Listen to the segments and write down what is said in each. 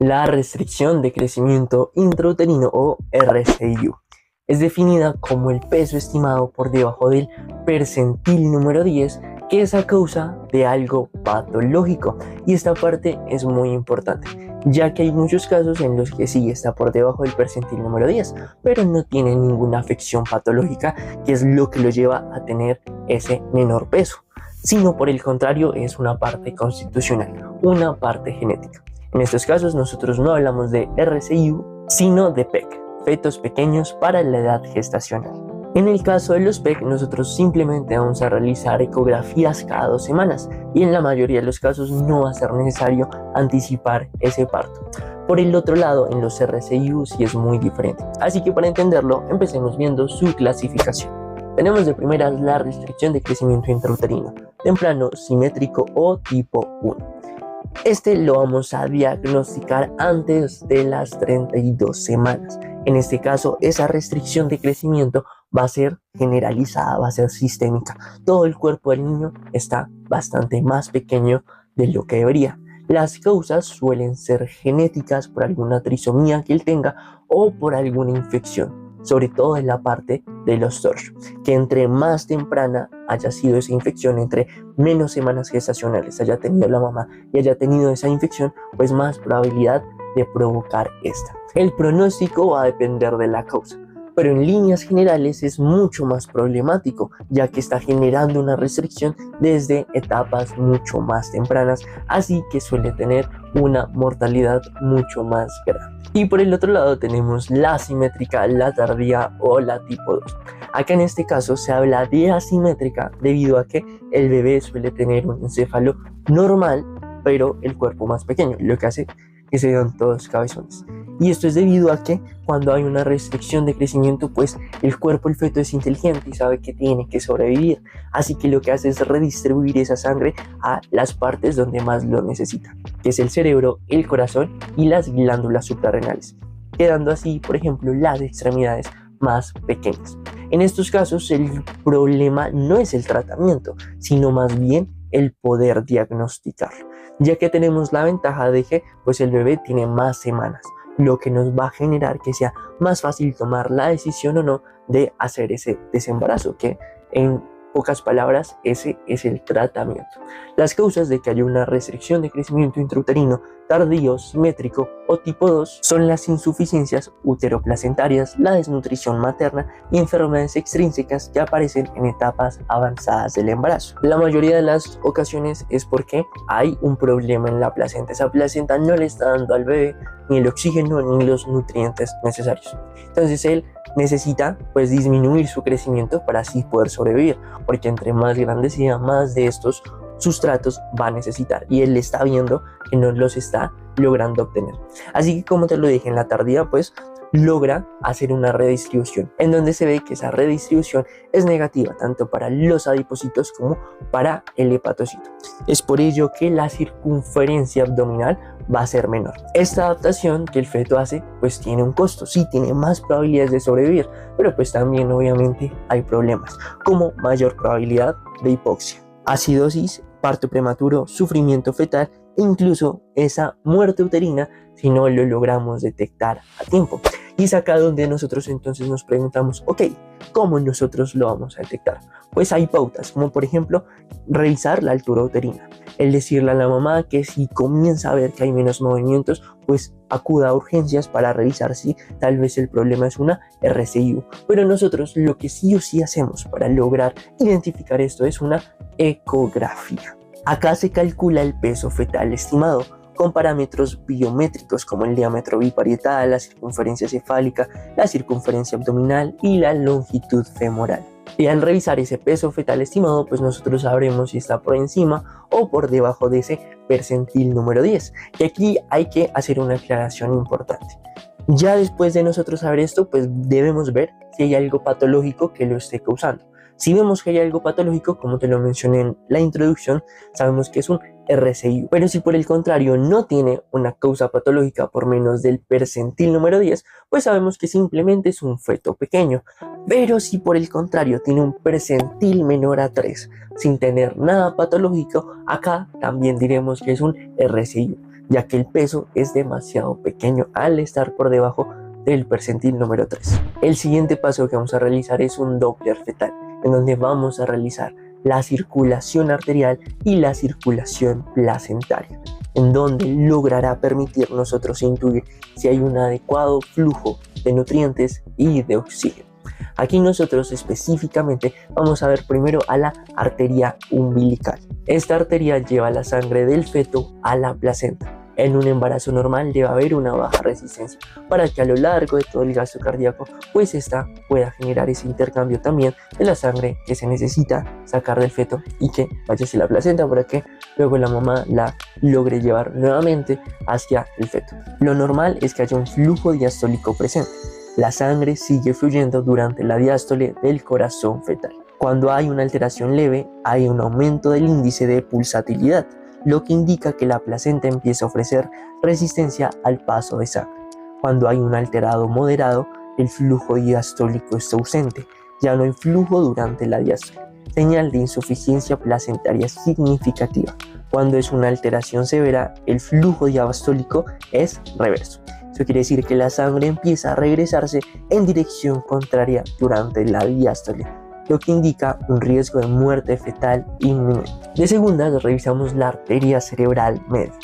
La restricción de crecimiento intrauterino o RCIU es definida como el peso estimado por debajo del percentil número 10 que es a causa de algo patológico. Y esta parte es muy importante, ya que hay muchos casos en los que sí está por debajo del percentil número 10, pero no tiene ninguna afección patológica, que es lo que lo lleva a tener ese menor peso, sino por el contrario es una parte constitucional, una parte genética. En estos casos nosotros no hablamos de RCIU, sino de PEC, fetos pequeños para la edad gestacional. En el caso de los PEC, nosotros simplemente vamos a realizar ecografías cada 2 semanas y en la mayoría de los casos no va a ser necesario anticipar ese parto. Por el otro lado, en los RCIU sí es muy diferente. Así que para entenderlo, empecemos viendo su clasificación. Tenemos de primeras la restricción de crecimiento intrauterino, temprano, simétrico o tipo 1. Este lo vamos a diagnosticar antes de las 32 semanas. En este caso, esa restricción de crecimiento va a ser generalizada, va a ser sistémica. Todo el cuerpo del niño está bastante más pequeño de lo que debería. Las causas suelen ser genéticas por alguna trisomía que él tenga o por alguna infección, sobre todo en la parte de los torsos, que entre más temprana haya sido esa infección, entre menos semanas gestacionales haya tenido la mamá y haya tenido esa infección, pues más probabilidad de provocar esta. El pronóstico va a depender de la causa, pero en líneas generales es mucho más problemático, ya que está generando una restricción desde etapas mucho más tempranas, así que suele tener una mortalidad mucho más grande. Y por el otro lado tenemos la asimétrica, la tardía o la tipo 2. Acá en este caso se habla de asimétrica debido a que el bebé suele tener un encéfalo normal, pero el cuerpo más pequeño, lo que hace que se vean todos cabezones. Y esto es debido a que cuando hay una restricción de crecimiento, pues el cuerpo, el feto es inteligente y sabe que tiene que sobrevivir. Así que lo que hace es redistribuir esa sangre a las partes donde más lo necesita, que es el cerebro, el corazón y las glándulas suprarrenales, quedando así, por ejemplo, las extremidades más pequeñas. En estos casos, el problema no es el tratamiento, sino más bien el poder diagnosticarlo, ya que tenemos la ventaja de que pues el bebé tiene más semanas, lo que nos va a generar que sea más fácil tomar la decisión o no de hacer ese desembarazo, que en pocas palabras ese es el tratamiento. Las causas de que haya una restricción de crecimiento intrauterino tardío, simétrico o tipo 2 son las insuficiencias uteroplacentarias, la desnutrición materna y enfermedades extrínsecas que aparecen en etapas avanzadas del embarazo. La mayoría de las ocasiones es porque hay un problema en la placenta. Esa placenta no le está dando al bebé ni el oxígeno ni los nutrientes necesarios. Entonces él necesita pues disminuir su crecimiento para así poder sobrevivir, porque entre más grande sea, más de estos sustratos va a necesitar y él está viendo que no los está logrando obtener. Así que, como te lo dije, en la tardía pues logra hacer una redistribución en donde se ve que esa redistribución es negativa tanto para los adipocitos como para el hepatocito. Es por ello que la circunferencia abdominal va a ser menor. Esta adaptación que el feto hace pues tiene un costo, sí tiene más probabilidades de sobrevivir, pero pues también obviamente hay problemas como mayor probabilidad de hipoxia, acidosis, parto prematuro, sufrimiento fetal e incluso esa muerte uterina si no lo logramos detectar a tiempo. Y es acá donde nosotros entonces nos preguntamos, ok, ¿cómo nosotros lo vamos a detectar? Pues hay pautas, como por ejemplo revisar la altura uterina, el decirle a la mamá que si comienza a ver que hay menos movimientos, pues acuda a urgencias para revisar si tal vez el problema es una RCIU. Pero nosotros lo que sí o sí hacemos para lograr identificar esto es una ecografía. Acá se calcula el peso fetal estimado con parámetros biométricos como el diámetro biparietal, la circunferencia cefálica, la circunferencia abdominal y la longitud femoral. Y al revisar ese peso fetal estimado, pues nosotros sabremos si está por encima o por debajo de ese percentil número 10. Y aquí hay que hacer una aclaración importante. Ya después de nosotros saber esto, pues debemos ver si hay algo patológico que lo esté causando. Si vemos que hay algo patológico, como te lo mencioné en la introducción, sabemos que es un RCIU. Pero si por el contrario no tiene una causa patológica por menos del percentil número 10, pues sabemos que simplemente es un feto pequeño. Pero si por el contrario tiene un percentil menor a 3, sin tener nada patológico, acá también diremos que es un RCIU. ya que el peso es demasiado pequeño al estar por debajo del percentil número 3. El siguiente paso que vamos a realizar es un Doppler fetal, en donde vamos a realizar la circulación arterial y la circulación placentaria, en donde logrará permitir nosotros intuir si hay un adecuado flujo de nutrientes y de oxígeno. Aquí nosotros específicamente vamos a ver primero a la arteria umbilical. Esta arteria lleva la sangre del feto a la placenta. En un embarazo normal debe haber una baja resistencia para que a lo largo de todo el gasto cardíaco pues esta pueda generar ese intercambio también de la sangre que se necesita sacar del feto y que vaya hacia la placenta para que luego la mamá la logre llevar nuevamente hacia el feto. Lo normal es que haya un flujo diastólico presente. La sangre sigue fluyendo durante la diástole del corazón fetal. Cuando hay una alteración leve, hay un aumento del índice de pulsatilidad, lo que indica que la placenta empieza a ofrecer resistencia al paso de sangre. Cuando hay un alterado moderado, el flujo diastólico está ausente, ya no hay flujo durante la diástole, señal de insuficiencia placentaria significativa. Cuando es una alteración severa, el flujo diastólico es reverso. Eso quiere decir que la sangre empieza a regresarse en dirección contraria durante la diástole, lo que indica un riesgo de muerte fetal inminente. De segundas, revisamos la arteria cerebral media.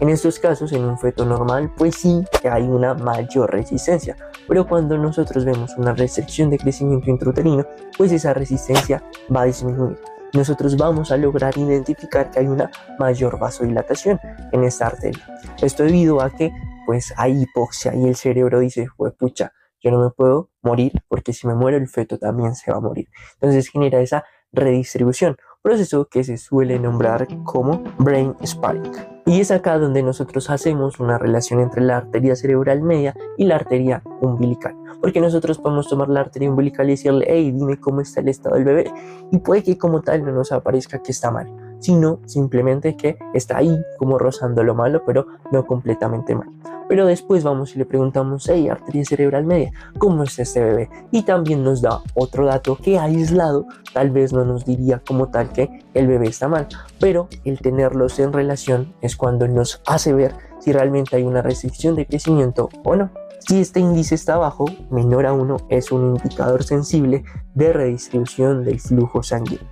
En estos casos, en un feto normal, pues sí que hay una mayor resistencia, pero cuando nosotros vemos una restricción de crecimiento intrauterino, pues esa resistencia va a disminuir. Nosotros vamos a lograr identificar que hay una mayor vasodilatación en esta arteria. Esto debido a que pues hay hipoxia y el cerebro dice, pues pucha, yo no me puedo morir porque si me muero el feto también se va a morir. Entonces genera esa redistribución, proceso que se suele nombrar como brain spike. Y es acá donde nosotros hacemos una relación entre la arteria cerebral media y la arteria umbilical. Porque nosotros podemos tomar la arteria umbilical y decirle, hey, dime cómo está el estado del bebé. Y puede que como tal no nos aparezca que está mal, sino simplemente que está ahí como rozando lo malo, pero no completamente mal. Pero después vamos y le preguntamos, hey, arteria cerebral media, ¿cómo está este bebé? Y también nos da otro dato que aislado tal vez no nos diría como tal que el bebé está mal, pero el tenerlos en relación es cuando nos hace ver si realmente hay una restricción de crecimiento o no. Si este índice está bajo, menor a 1, es un indicador sensible de redistribución del flujo sanguíneo.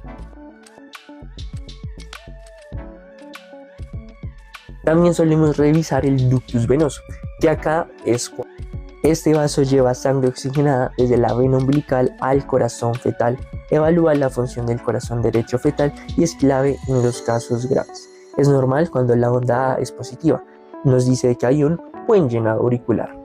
También solemos revisar el ductus venoso, que acá es este vaso lleva sangre oxigenada desde la vena umbilical al corazón fetal, evalúa la función del corazón derecho fetal y es clave en los casos graves. Es normal cuando la onda A es positiva, nos dice que hay un buen llenado auricular.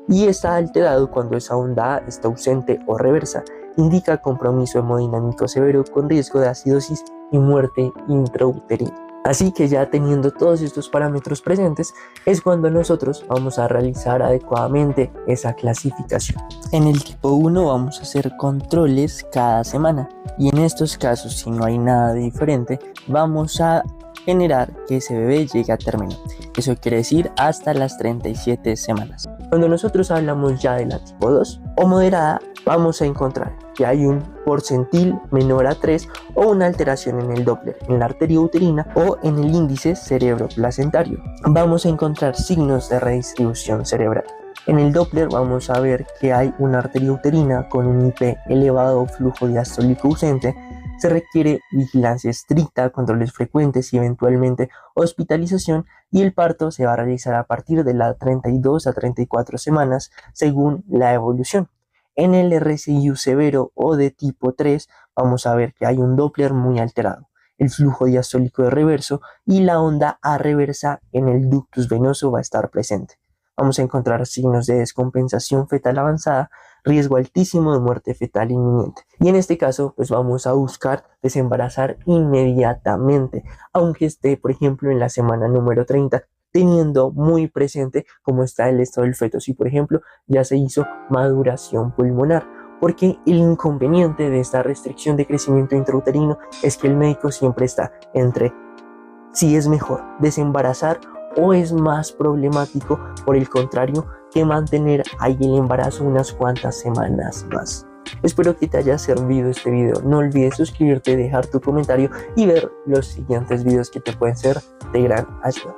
Y está alterado cuando esa onda A está ausente o reversa, indica compromiso hemodinámico severo con riesgo de acidosis y muerte intrauterina. Así que ya teniendo todos estos parámetros presentes es cuando nosotros vamos a realizar adecuadamente esa clasificación. En el tipo 1 vamos a hacer controles cada semana y en estos casos, si no hay nada diferente, vamos a generar que ese bebé llegue a término. Eso quiere decir hasta las 37 semanas. Cuando nosotros hablamos ya de la tipo 2 o moderada, vamos a encontrar que hay un porcentil menor a 3 o una alteración en el Doppler, en la arteria uterina o en el índice cerebroplacentario. Vamos a encontrar signos de redistribución cerebral. En el Doppler vamos a ver que hay una arteria uterina con un IP elevado, flujo diastólico ausente. Se requiere vigilancia estricta, controles frecuentes y eventualmente hospitalización, y el parto se va a realizar a partir de las 32 a 34 semanas según la evolución. En el RSIU severo o de tipo 3 vamos a ver que hay un Doppler muy alterado, el flujo diastólico de reverso y la onda A reversa en el ductus venoso va a estar presente. Vamos a encontrar signos de descompensación fetal avanzada, riesgo altísimo de muerte fetal inminente. Y en este caso, pues vamos a buscar desembarazar inmediatamente, aunque esté, por ejemplo, en la semana número 30, teniendo muy presente cómo está el estado del feto. Si, por ejemplo, ya se hizo maduración pulmonar. Porque el inconveniente de esta restricción de crecimiento intrauterino es que el médico siempre está entre si es mejor desembarazar o es más problemático, por el contrario, que mantener ahí el embarazo unas cuantas semanas más. Espero que te haya servido este video. No olvides suscribirte, dejar tu comentario y ver los siguientes videos que te pueden ser de gran ayuda.